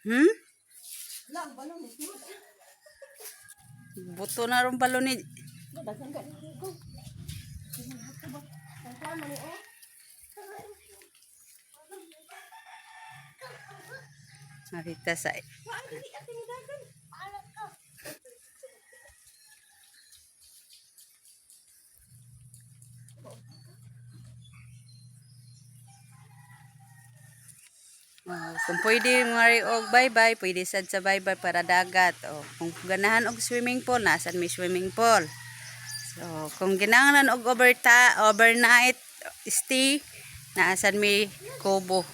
Hmm? Buto na ron balon ni. Marita sa kung pwede mga og bye-bye, pwede sad sa bye-bye para dagat. O, kung ganahan og swimming pool, nasan may swimming pool. So, kung ginahanglan og overnight stay, naasan may kubo.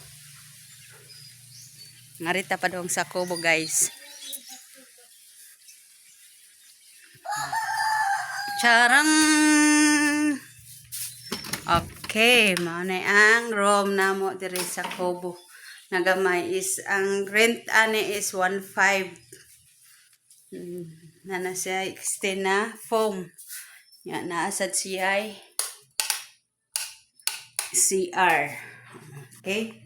Ngarita pa dong sa kubo, guys. Charang! Okay, mao na ang room namo diri sa kubo. Nagamay is ang rent ani is 1.5. Na siya extend na foam. Ya naasad siya CR. Okay?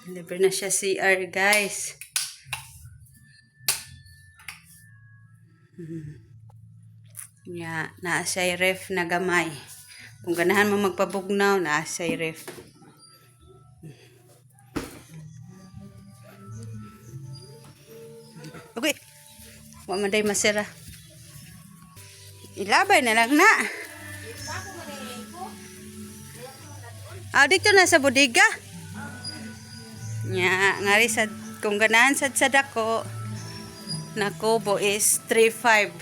Libre na siya CR, guys. Ya, naa siya ref na gamay. Kung ganahan mo magpabugnaw, naa siya ref. Okay. Wa man day masira. Ilabay na lang na. Dito na sa bodega. Nya, ngari sad kung ganahan sad sa dako na kubo is 3.5.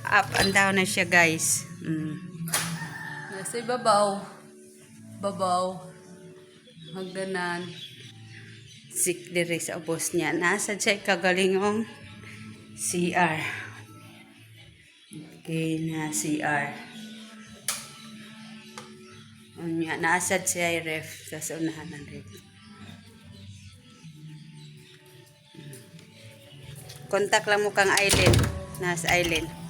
Up and down na siya, guys. Nasa babaw. Babaw. Hagdanan. Sik diri sa ubos niya. Nasa siya kagalingong CR. Okay na CR. Unya, naasad siya ref. Sa unahan ng ref. Kontak lang mo kang Island. Nasa Island.